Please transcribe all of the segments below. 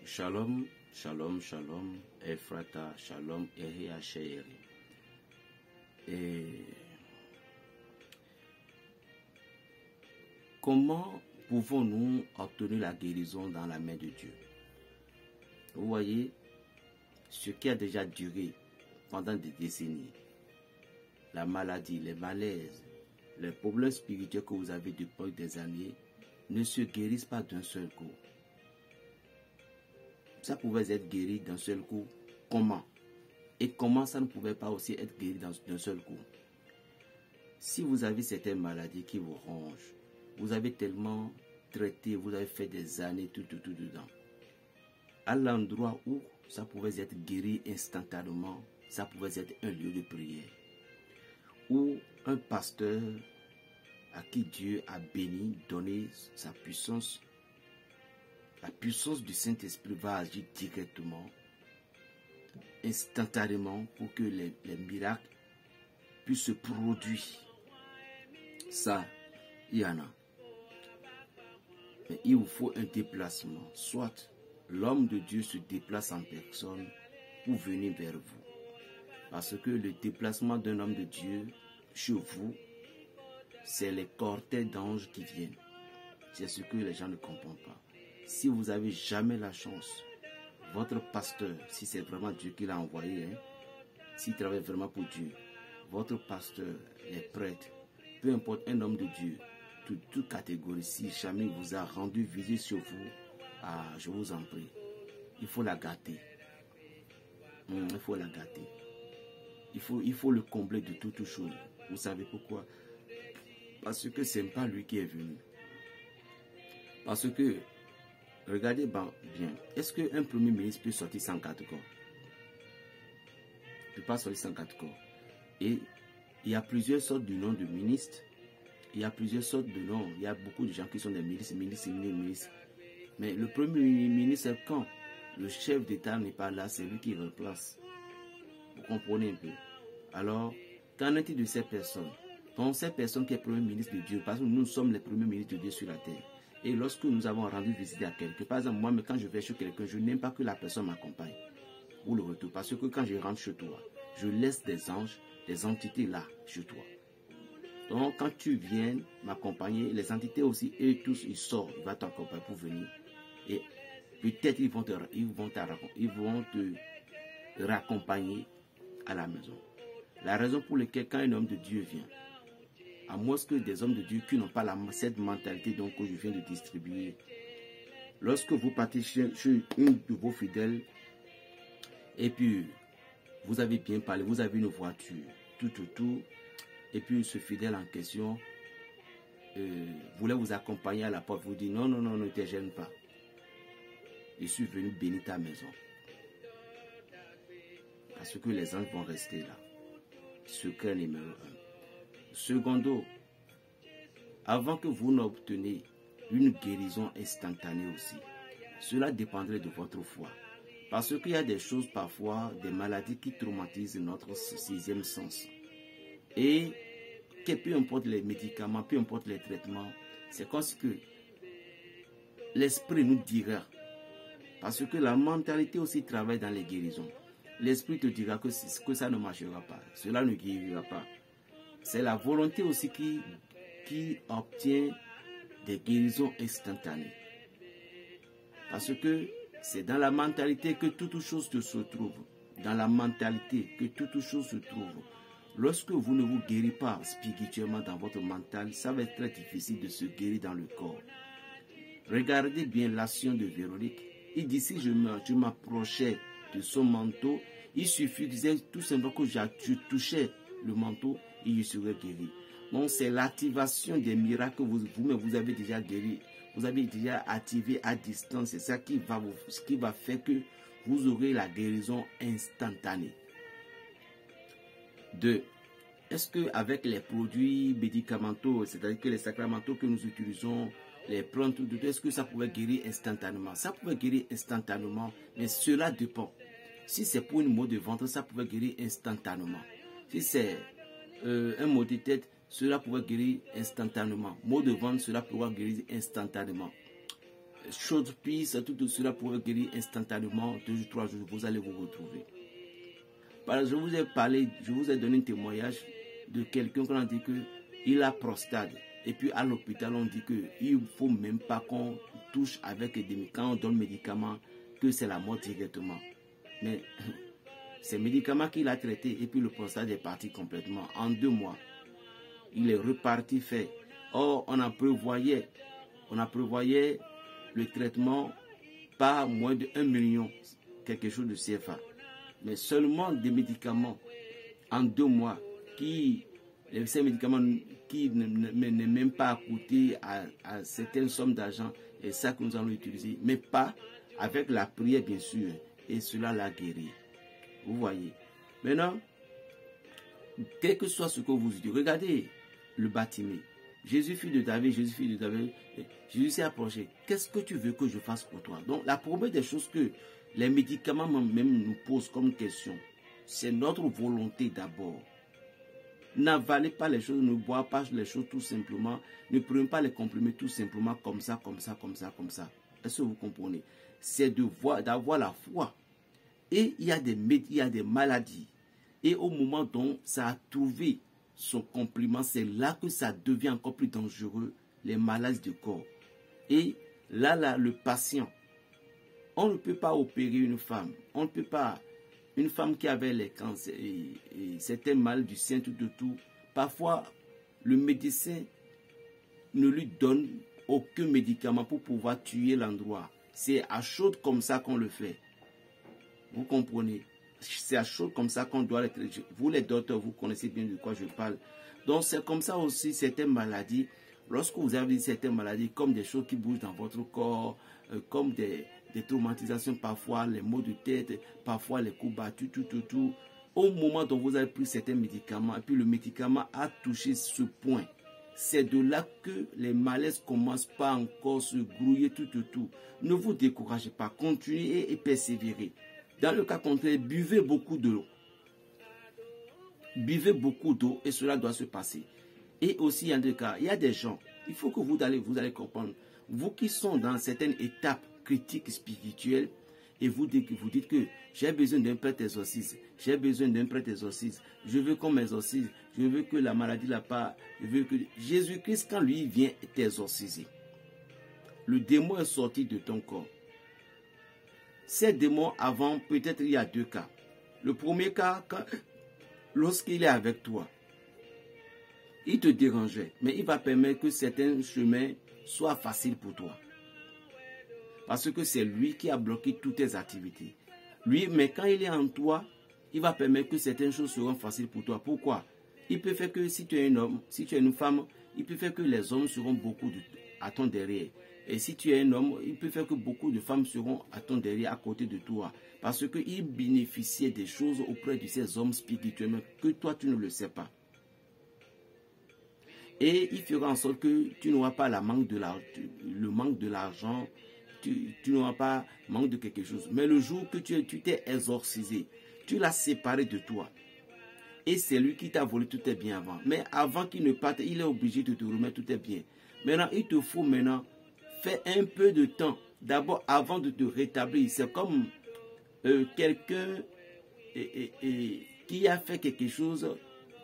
Shalom, shalom, shalom, Ephrata, shalom, Eria Sheiri. Et comment pouvons-nous obtenir la guérison dans la main de Dieu? Vous voyez, ce qui a déjà duré pendant des décennies, la maladie, les malaises, les problèmes spirituels que vous avez depuis des années ne se guérissent pas d'un seul coup. Ça pouvait être guéri d'un seul coup. Comment? Et comment ça ne pouvait pas aussi être guéri d'un seul coup? Si vous avez certaines maladies qui vous rongent, vous avez tellement traité, vous avez fait des années, tout dedans. À l'endroit où ça pouvait être guéri instantanément, ça pouvait être un lieu de prière. Ou un pasteur à qui Dieu a béni, donné sa puissance. La puissance du Saint-Esprit va agir directement, instantanément, pour que les miracles puissent se produire. Ça, il y en a. Mais il vous faut un déplacement. Soit l'homme de Dieu se déplace en personne pour venir vers vous. Parce que le déplacement d'un homme de Dieu chez vous, c'est les cortèges d'anges qui viennent. C'est ce que les gens ne comprennent pas. Si vous n'avez jamais la chance, votre pasteur, si c'est vraiment Dieu qui l'a envoyé, s'il travaille vraiment pour Dieu, votre pasteur, les prêtres, peu importe un homme de Dieu, toute catégorie, si jamais il vous a rendu visite sur vous, je vous en prie, il faut la gâter. Il faut la gâter. Il faut le combler de toutes choses. Vous savez pourquoi? Parce que ce n'est pas lui qui est venu. Parce que regardez bien, est-ce qu'un premier ministre peut sortir sans garde corps? Il ne peut pas sortir sans garde corps. Et il y a plusieurs sortes de noms de ministres. Il y a plusieurs sortes de noms. Il y a beaucoup de gens qui sont des ministres. Mais le premier ministre, quand le chef d'État n'est pas là, c'est lui qui remplace. Vous comprenez un peu? Alors, qu'en est-il de ces personnes? Donc, ces personnes qui est premier ministre de Dieu, parce que nous sommes les premiers ministres de Dieu sur la terre. Et lorsque nous avons rendu visite à quelqu'un, par exemple, moi, quand je vais chez quelqu'un, je n'aime pas que la personne m'accompagne ou le retour. Parce que quand je rentre chez toi, je laisse des anges, des entités là, chez toi. Donc, quand tu viens m'accompagner, les entités aussi, eux tous, ils sortent, ils vont t'accompagner pour venir. Et peut-être ils vont te raccompagner à la maison. La raison pour laquelle, quand un homme de Dieu vient, à moins que des hommes de Dieu qui n'ont pas cette mentalité donc, que je viens de distribuer. Lorsque vous partez chez une de vos fidèles, et puis vous avez bien parlé, vous avez une voiture, tout, et puis ce fidèle en question voulait vous accompagner à la porte, vous dit non, ne te gêne pas. Je suis venu bénir ta maison. Parce que les anges vont rester là. Secret numéro 1. Secondo, avant que vous n'obteniez une guérison instantanée aussi, cela dépendrait de votre foi. Parce qu'il y a des choses parfois, des maladies qui traumatisent notre sixième sens. Et que peu importe les médicaments, peu importe les traitements, c'est comme ce que l'esprit nous dira. Parce que la mentalité aussi travaille dans les guérisons. L'esprit te dira que ça ne marchera pas, cela ne guérira pas. C'est la volonté aussi qui obtient des guérisons instantanées. Parce que c'est dans la mentalité que toute chose se trouve. Dans la mentalité que toute chose se trouve. Lorsque vous ne vous guérissez pas spirituellement dans votre mental, ça va être très difficile de se guérir dans le corps. Regardez bien l'action de Véronique. Il dit si je m'approchais de son manteau, il suffisait tout simplement que je touchais le manteau et je serais guéri. Donc c'est l'activation des miracles que vous-même vous avez déjà guéri. Vous avez déjà activé à distance. C'est ça qui va faire que vous aurez la guérison instantanée. 2. Est-ce qu'avec les produits médicamenteux, c'est-à-dire que les sacramentaux que nous utilisons, les plantes, est-ce que ça pouvait guérir instantanément? Ça pouvait guérir instantanément, mais cela dépend. Si c'est pour une maux de ventre, ça pouvait guérir instantanément. Si c'est un maux de tête, cela pouvait guérir instantanément. Maux de ventre, cela pouvait guérir instantanément. chaude pisse, tout cela pourrait guérir instantanément, 2 ou 3 jours, vous allez vous retrouver. Je vous ai parlé, je vous ai donné un témoignage de quelqu'un qui a dit qu'il a prostate. Et puis à l'hôpital, on dit qu'il ne faut même pas qu'on touche avec des médicaments, quand on donne médicaments, que c'est la mort directement. Mais ces médicaments qu'il a traités, et puis le prostate est parti complètement. En 2 mois, il est reparti fait. Or, on prévoyait le traitement pas moins de 1 million, quelque chose de CFA. Mais seulement des médicaments en 2 mois, ces médicaments qui ne même pas coûté à certaines sommes d'argent, et ça que nous allons utiliser, mais pas avec la prière bien sûr, et cela l'a guéri. Vous voyez. Maintenant, quel que soit ce que vous dites, regardez le Bartimée. Jésus, fils de David, Jésus s'est approché. Qu'est-ce que tu veux que je fasse pour toi? Donc, la première des choses que les médicaments même nous posent comme question, c'est notre volonté d'abord. N'avalez pas les choses, ne boivez pas les choses tout simplement, ne prenez pas les comprimés tout simplement comme ça. Est-ce que vous comprenez? C'est d'avoir la foi. Et il y a des maladies. Et au moment dont ça a trouvé son complément, c'est là que ça devient encore plus dangereux, les maladies du corps. Et là, le patient, on ne peut pas opérer une femme. On ne peut pas, une femme qui avait les cancers, et certains mal du sein, tout. Parfois, le médecin ne lui donne aucun médicament pour pouvoir tuer l'endroit. C'est à chaud comme ça qu'on le fait. Vous comprenez? C'est à chaud comme ça qu'on doit le traiter. Vous les docteurs, vous connaissez bien de quoi je parle. Donc c'est comme ça aussi certaines maladies. Lorsque vous avez certaines maladies, comme des choses qui bougent dans votre corps, comme des traumatisations parfois, les maux de tête, parfois les coups battus, tout. Au moment dont vous avez pris certains médicaments, et puis le médicament a touché ce point, c'est de là que les malaises commencent pas encore se grouiller, tout. Ne vous découragez pas, continuez et persévérez. Dans le cas contraire, buvez beaucoup d'eau. Buvez beaucoup d'eau et cela doit se passer. Et aussi, il y a des cas, il y a des gens, il faut que vous allez comprendre, vous qui sont dans certaines étapes critiques spirituelles, et vous dites que j'ai besoin d'un prêtre exorciste, j'ai besoin d'un prêtre exorciste, je veux qu'on m'exorcise, je veux que la maladie là pas, je veux que Jésus-Christ, quand lui vient t'exorciser, le démon est sorti de ton corps. Ces démons avant, peut-être il y a 2 cas. Le premier cas, lorsqu'il est avec toi, il te dérangeait, mais il va permettre que certains chemins soient faciles pour toi. Parce que c'est lui qui a bloqué toutes tes activités. Mais quand il est en toi, il va permettre que certaines choses seront faciles pour toi. Pourquoi? Il peut faire que si tu es un homme, si tu es une femme, il peut faire que les hommes seront beaucoup à ton derrière. Et si tu es un homme, il peut faire que beaucoup de femmes seront à ton derrière, à côté de toi. Parce qu'il bénéficiait des choses auprès de ces hommes spirituellement que toi, tu ne le sais pas. Et il fera en sorte que tu n'auras pas le manque de l'argent, tu n'auras pas manque de quelque chose. Mais le jour que tu t'es exorcisé, tu l'as séparé de toi. Et c'est lui qui t'a volé tous tes biens avant. Mais avant qu'il ne parte, il est obligé de te remettre tous tes biens. Maintenant, il te faut faire un peu de temps. D'abord, avant de te rétablir. C'est comme quelqu'un qui a fait quelque chose.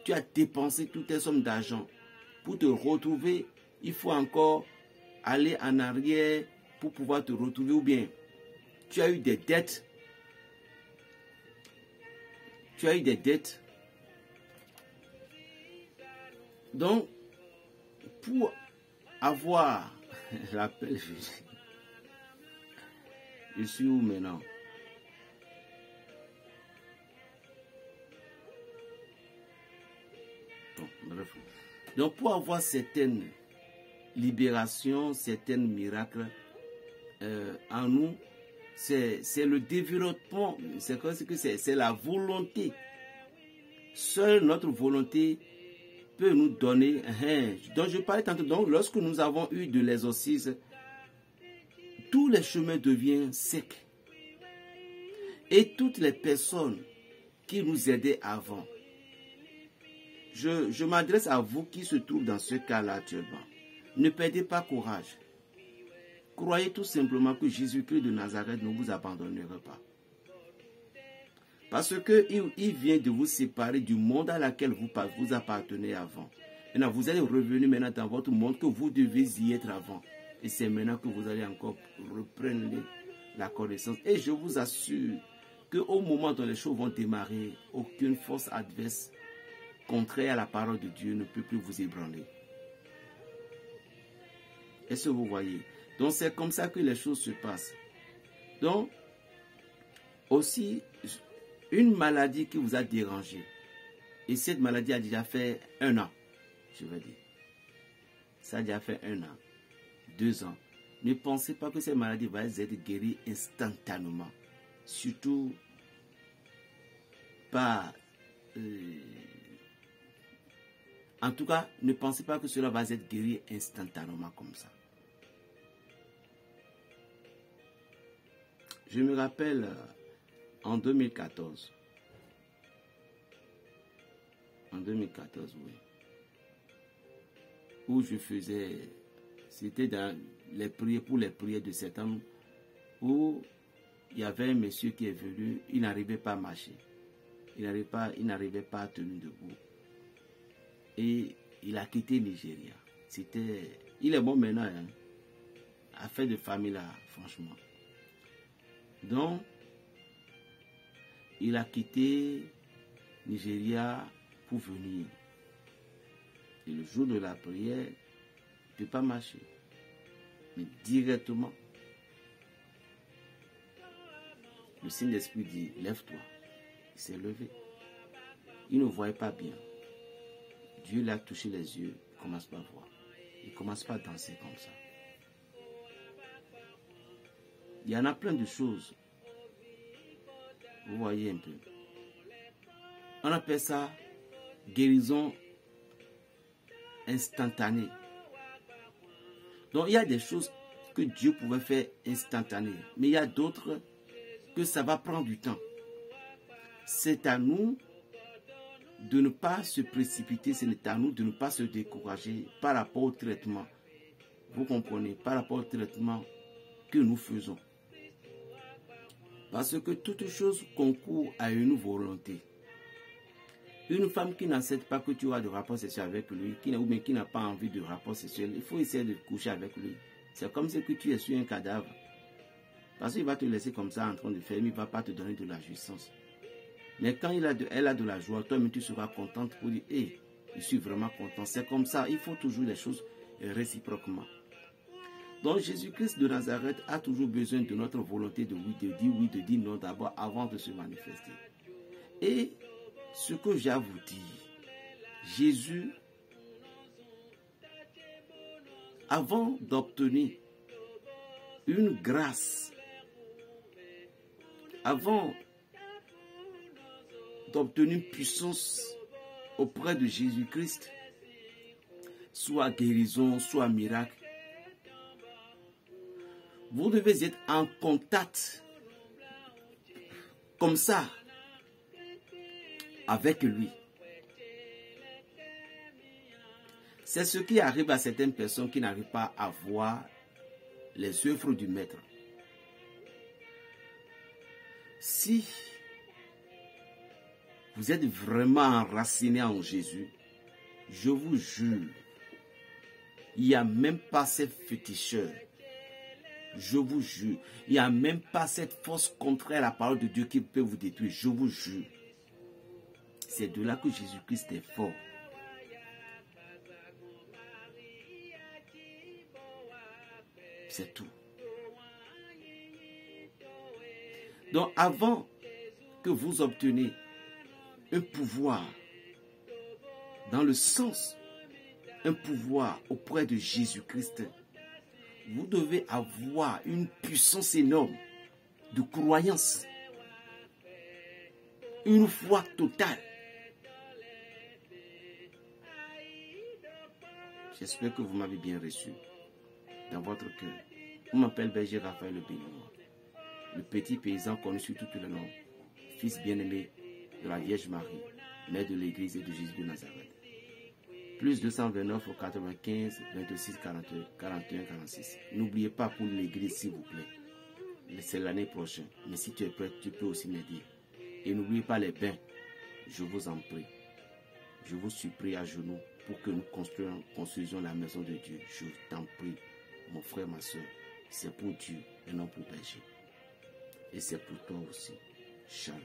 Tu as dépensé toutes tes sommes d'argent. Pour te retrouver, il faut encore aller en arrière pour pouvoir te retrouver. Ou bien, tu as eu des dettes. Donc, pour avoir l'appel, je suis où maintenant? Bon, bref. Donc, pour avoir certaines libérations, certains miracles en nous, c'est le développement, c'est la volonté. Seule notre volonté peut nous donner. Donc je parlais tantôt, donc lorsque nous avons eu de l'exorcisme, tous les chemins deviennent secs. Et toutes les personnes qui nous aidaient avant, je m'adresse à vous qui se trouvent dans ce cas-là actuellement. Ne perdez pas courage. croyez tout simplement que Jésus-Christ de Nazareth ne vous abandonnera pas. Parce qu'il vient de vous séparer du monde à laquelle vous appartenez avant. Maintenant, vous allez revenir maintenant dans votre monde que vous devez y être avant. Et c'est maintenant que vous allez encore reprendre la connaissance. Et je vous assure qu'au moment où les choses vont démarrer, aucune force adverse contraire à la parole de Dieu ne peut plus vous ébranler. Est-ce que vous voyez? Donc c'est comme ça que les choses se passent. Donc, aussi, une maladie qui vous a dérangé, et cette maladie a déjà fait 1 an, je veux dire. Ça a déjà fait 1 an, 2 ans. Ne pensez pas que cette maladie va être guérie instantanément. Surtout pas... en tout cas, ne pensez pas que cela va être guéri instantanément comme ça. Je me rappelle en 2014. En 2014, oui. Où je faisais... C'était dans les prières, pour les prières de septembre, où il y avait un monsieur qui est venu, il n'arrivait pas à marcher. Il n'arrivait pas à tenir debout. Et il a quitté Nigeria. Il est bon maintenant, hein. Affaire de famille là, franchement. Donc, il a quitté Nigeria pour venir. Et le jour de la prière, il ne peut pas marcher. Mais directement, le Saint-Esprit dit, lève-toi. Il s'est levé. Il ne voyait pas bien. Dieu l'a touché les yeux, il ne commence pas à voir. Il ne commence pas à danser comme ça. Il y en a plein de choses. Vous voyez un peu. On appelle ça guérison instantanée. Donc il y a des choses que Dieu pouvait faire instantanées. Mais il y a d'autres que ça va prendre du temps. C'est à nous de ne pas se précipiter, c'est à nous de ne pas se décourager par rapport au traitement. Vous comprenez, par rapport au traitement que nous faisons. Parce que toute chose concourt à une volonté. Une femme qui n'accepte pas que tu auras de rapport sexuel avec lui, ou bien qui n'a pas envie de rapport sexuel, il faut essayer de coucher avec lui. C'est comme si tu es sur un cadavre. Parce qu'il va te laisser comme ça en train de faire, mais il ne va pas te donner de la jouissance. Mais quand elle a de la joie, toi-même tu seras contente pour dire, hey, je suis vraiment content. C'est comme ça, il faut toujours les choses réciproquement. Donc Jésus-Christ de Nazareth a toujours besoin de notre volonté de oui, de dire non d'abord avant de se manifester. Et ce que j'ai à vous dire, Jésus, avant d'obtenir une grâce, avant d'obtenir une puissance auprès de Jésus-Christ, soit guérison, soit miracle, vous devez être en contact comme ça avec lui. C'est ce qui arrive à certaines personnes qui n'arrivent pas à voir les œuvres du Maître. Si vous êtes vraiment enraciné en Jésus, je vous jure, il n'y a même pas cette féticheur. Je vous jure, il n'y a même pas cette force contraire à la parole de Dieu qui peut vous détruire. Je vous jure. C'est de là que Jésus-Christ est fort. C'est tout. Donc avant que vous obteniez un pouvoir dans le sens, un pouvoir auprès de Jésus-Christ, vous devez avoir une puissance énorme de croyance, une foi totale. J'espère que vous m'avez bien reçu dans votre cœur. On m'appelle Berger Raphaël Le Béninois, le petit paysan connu sur tout le nom, fils bien-aimé de la Vierge Marie, mère de l'Église et de Jésus de Nazareth. Plus 229 95 26 41 46. N'oubliez pas pour l'église, s'il vous plaît. C'est l'année prochaine. Mais si tu es prêt, tu peux aussi me dire. Et n'oubliez pas les bains. Je vous en prie. Je vous supplie à genoux pour que nous construisions la maison de Dieu. Je t'en prie, mon frère, ma soeur. C'est pour Dieu et non pour péché. Et c'est pour toi aussi. Shalom.